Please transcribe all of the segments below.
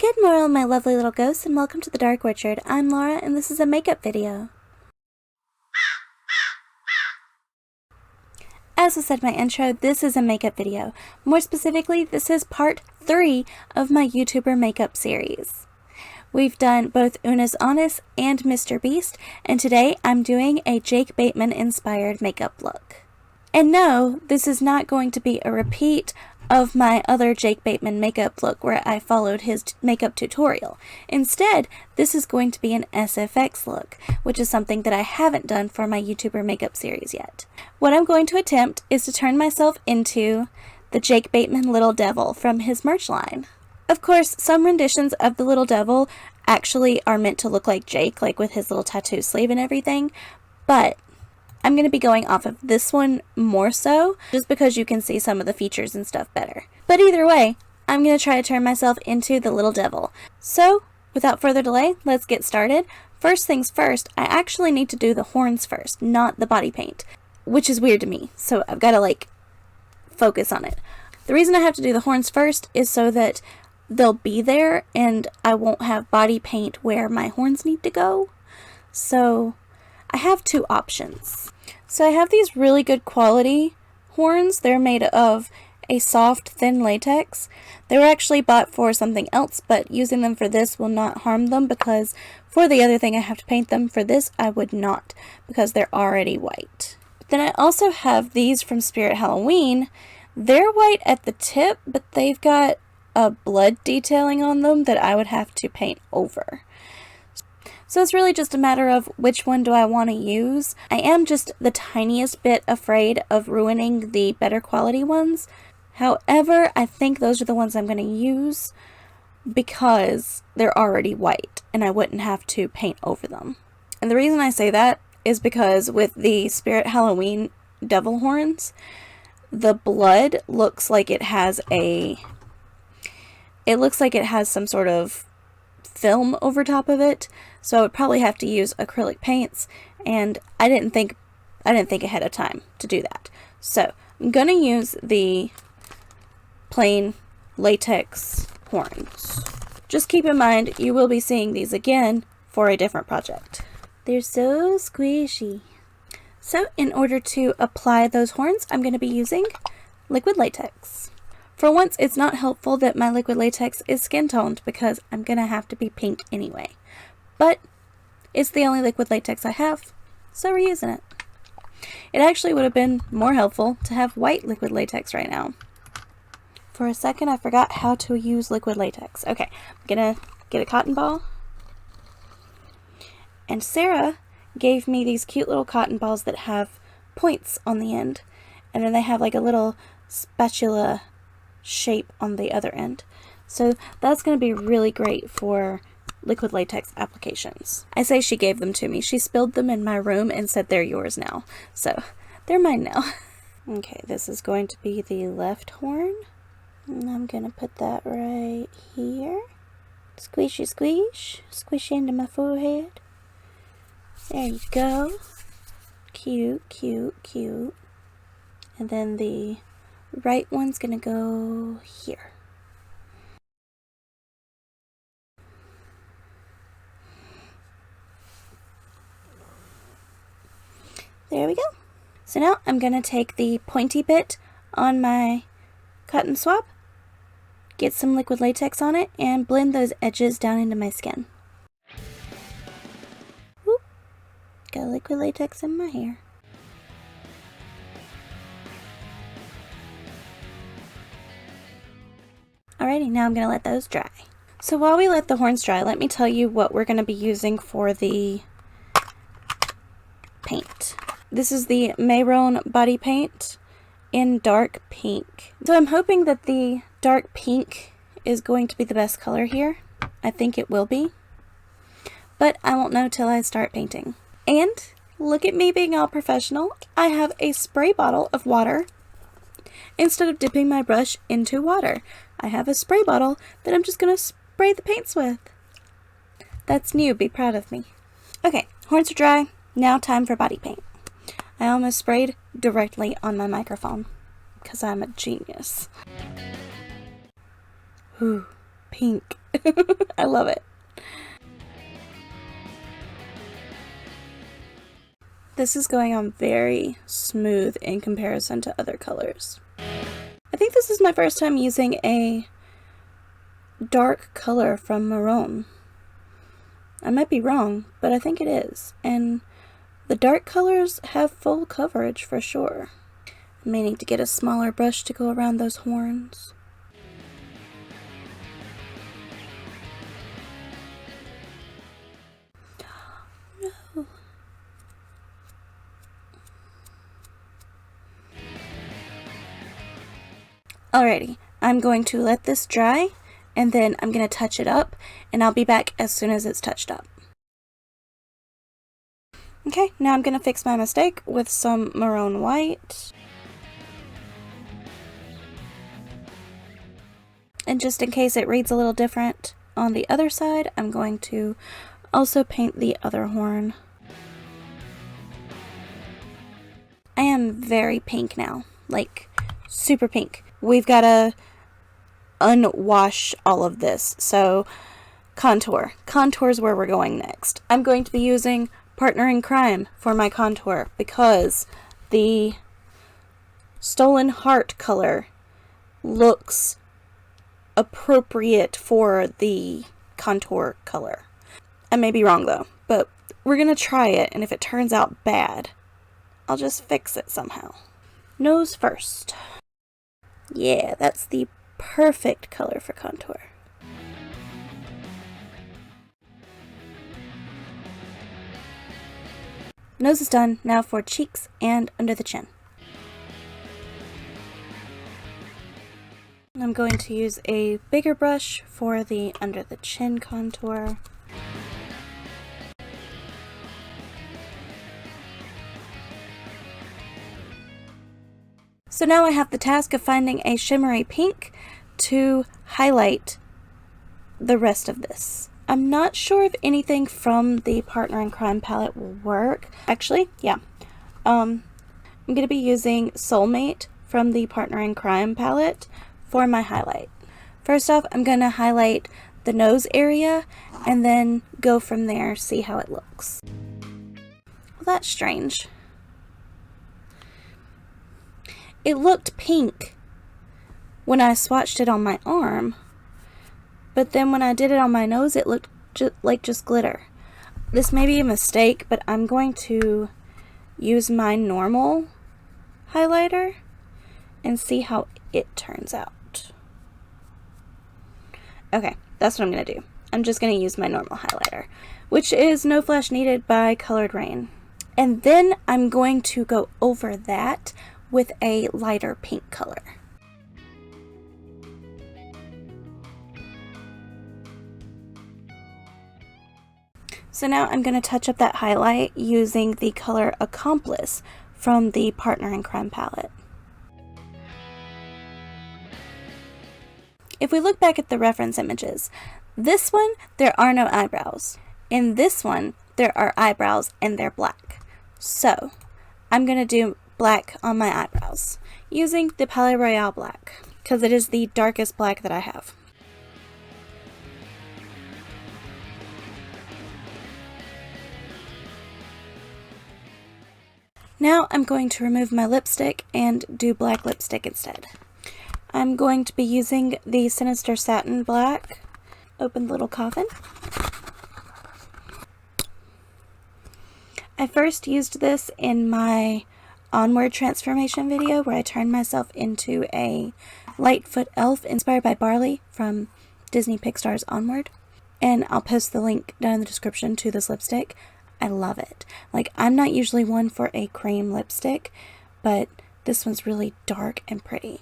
Good morning, my lovely little ghosts, and welcome to the Dark Orchard. I'm Laura, and this is a makeup video. As I said in my intro, this is a makeup video. More specifically, this is part 3 of my YouTuber makeup series. We've done both Una's Honest and Mr. Beast, and today I'm doing a Jake Bateman inspired makeup look. And no, this is not going to be a repeat of my other Jake Bateman makeup look where I followed his makeup tutorial. Instead, this is going to be an SFX look, which is something that I haven't done for my YouTuber makeup series yet. What I'm going to attempt is to turn myself into the Jake Bateman Little Devil from his merch line. Of course, some renditions of the Little Devil actually are meant to look like Jake, like with his little tattoo sleeve and everything, but I'm going to be going off of this one more so, just because you can see some of the features and stuff better. But either way, I'm going to try to turn myself into the Little Devil. So, without further delay, let's get started. First things first, I actually need to do the horns first, not the body paint, which is weird to me, so I've got to focus on it. The reason I have to do the horns first is so that they'll be there and I won't have body paint where my horns need to go. So, I have two options. So I have these really good quality horns. They're made of a soft, thin latex. They were actually bought for something else, but using them for this will not harm them because for the other thing I have to paint them. For this, I would not because they're already white. But then I also have these from Spirit Halloween. They're white at the tip, but they've got a blood detailing on them that I would have to paint over. So it's really just a matter of which one do I want to use. I am just the tiniest bit afraid of ruining the better quality ones. However, I think those are the ones I'm going to use because they're already white and I wouldn't have to paint over them. And the reason I say that is because with the Spirit Halloween devil horns, the blood looks like it has some sort of film over top of it, so I would probably have to use acrylic paints, and I didn't think ahead of time to do that. So I'm gonna use the plain latex horns. Just keep in mind you will be seeing these again for a different project. They're so squishy. So in order to apply those horns, I'm going to be using liquid latex. For once, it's not helpful that my liquid latex is skin toned because I'm going to have to be pink anyway. But it's the only liquid latex I have, so we're using it. It actually would have been more helpful to have white liquid latex right now. For a second, I forgot how to use liquid latex. Okay, I'm going to get a cotton ball. And Sarah gave me these cute little cotton balls that have points on the end. And then they have like a little spatula shape on the other end. So that's going to be really great for liquid latex applications. I say she gave them to me. She spilled them in my room and said they're yours now. So they're mine now. Okay, this is going to be the left horn. And I'm going to put that right here. Squishy squish. Squish into my forehead. There you go. Cute, cute, cute. And then the right one's gonna go here. There we go. So now I'm gonna take the pointy bit on my cotton swab, get some liquid latex on it, and blend those edges down into my skin. Whoop. Got liquid latex in my hair. Alrighty, now I'm going to let those dry. So while we let the horns dry, let me tell you what we're going to be using for the paint. This is the Mayron body paint in dark pink. So I'm hoping that the dark pink is going to be the best color here. I think it will be. But I won't know till I start painting. And look at me being all professional. I have a spray bottle of water. Instead of dipping my brush into water, I have a spray bottle that I'm just going to spray the paints with. That's new. Be proud of me. Okay, horns are dry. Now time for body paint. I almost sprayed directly on my microphone because I'm a genius. Ooh, pink. I love it. This is going on very smooth in comparison to other colors. I think this is my first time using a dark color from Maroon. I might be wrong, but I think it is. And the dark colors have full coverage for sure. I may need to get a smaller brush to go around those horns. No. Alrighty, I'm going to let this dry, and then I'm going to touch it up, and I'll be back as soon as it's touched up. Okay, now I'm going to fix my mistake with some Maroon white. And just in case it reads a little different on the other side, I'm going to also paint the other horn. I am very pink now, like super pink. We've got to unwash all of this, so contour. Contour is where we're going next. I'm going to be using Partner in Crime for my contour because the Stolen Heart color looks appropriate for the contour color. I may be wrong though, but we're gonna try it, and if it turns out bad, I'll just fix it somehow. Nose first. Yeah, that's the perfect color for contour. Nose is done. Now for cheeks and under the chin. I'm going to use a bigger brush for the under the chin contour. So now I have the task of finding a shimmery pink to highlight the rest of this. I'm not sure if anything from the Partner in Crime palette will work. Actually, yeah. I'm going to be using Soulmate from the Partner in Crime palette for my highlight. First off, I'm going to highlight the nose area and then go from there, see how it looks. Well, that's strange. It looked pink when I swatched it on my arm, but then when I did it on my nose, it looked like just glitter. This may be a mistake, but I'm going to use my normal highlighter and see how it turns out. Okay, that's what I'm going to do. I'm just going to use my normal highlighter, which is No Flash Needed by Colored Rain. And then I'm going to go over that with a lighter pink color. So now I'm going to touch up that highlight using the color Accomplice from the Partner in Crime palette. If we look back at the reference images, this one, there are no eyebrows. In this one, there are eyebrows and they're black. So I'm going to do black on my eyebrows using the Palette Royale black because it is the darkest black that I have. Now I'm going to remove my lipstick and do black lipstick instead. I'm going to be using the Sinister Satin Black. Open the little coffin. I first used this in my Onward transformation video where I turned myself into a Lightfoot elf inspired by Barley from Disney Pixar's Onward. And I'll post the link down in the description to this lipstick. I love it. Like, I'm not usually one for a cream lipstick, but this one's really dark and pretty.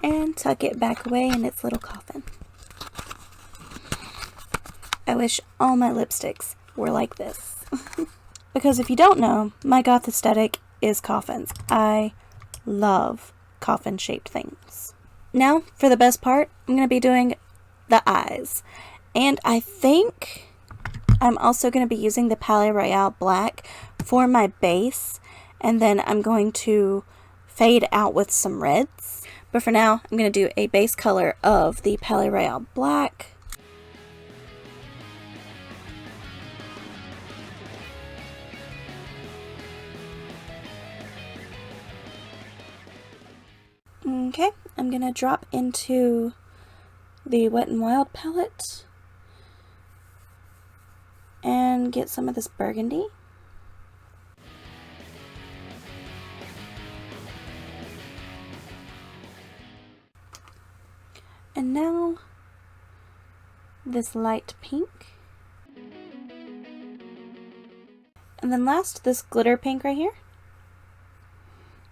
And tuck it back away in its little coffin. I wish all my lipsticks were like this. Because if you don't know, my goth aesthetic is coffins. I love coffin-shaped things. Now, for the best part, I'm going to be doing the eyes. And I think I'm also going to be using the Palette Royale black for my base. And then I'm going to fade out with some reds. But for now, I'm going to do a base color of the Palette Royale Black. Okay, I'm going to drop into the Wet n Wild palette and get some of this burgundy. And now this light pink. And then last, this glitter pink right here.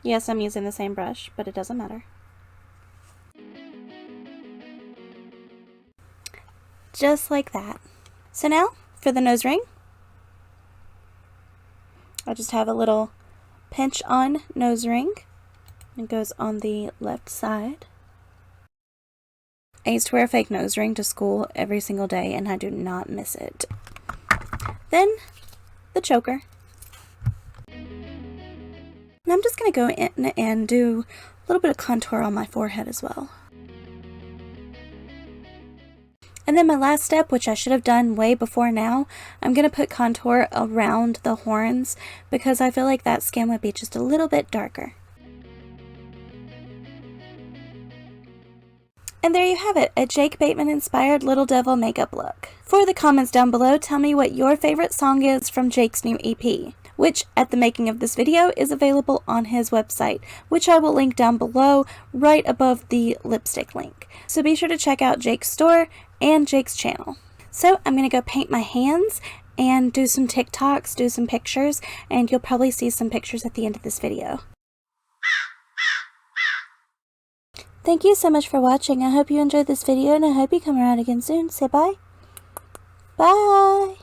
Yes, I'm using the same brush, but it doesn't matter. Just like that. So now, for the nose ring, I just have a little pinch on nose ring. It goes on the left side. I used to wear a fake nose ring to school every single day, and I do not miss it. Then, the choker. And I'm just going to go in and do a little bit of contour on my forehead as well. And then my last step, which I should have done way before now, I'm going to put contour around the horns because I feel like that skin would be just a little bit darker. And there you have it, a Jake Bateman inspired Little Devil makeup look. For the comments down below, tell me what your favorite song is from Jake's new EP, which at the making of this video is available on his website, which I will link down below right above the lipstick link. So be sure to check out Jake's store and Jake's channel. So I'm going to go paint my hands and do some TikToks, do some pictures, and you'll probably see some pictures at the end of this video. Thank you so much for watching. I hope you enjoyed this video and I hope you come around again soon. Say bye. Bye.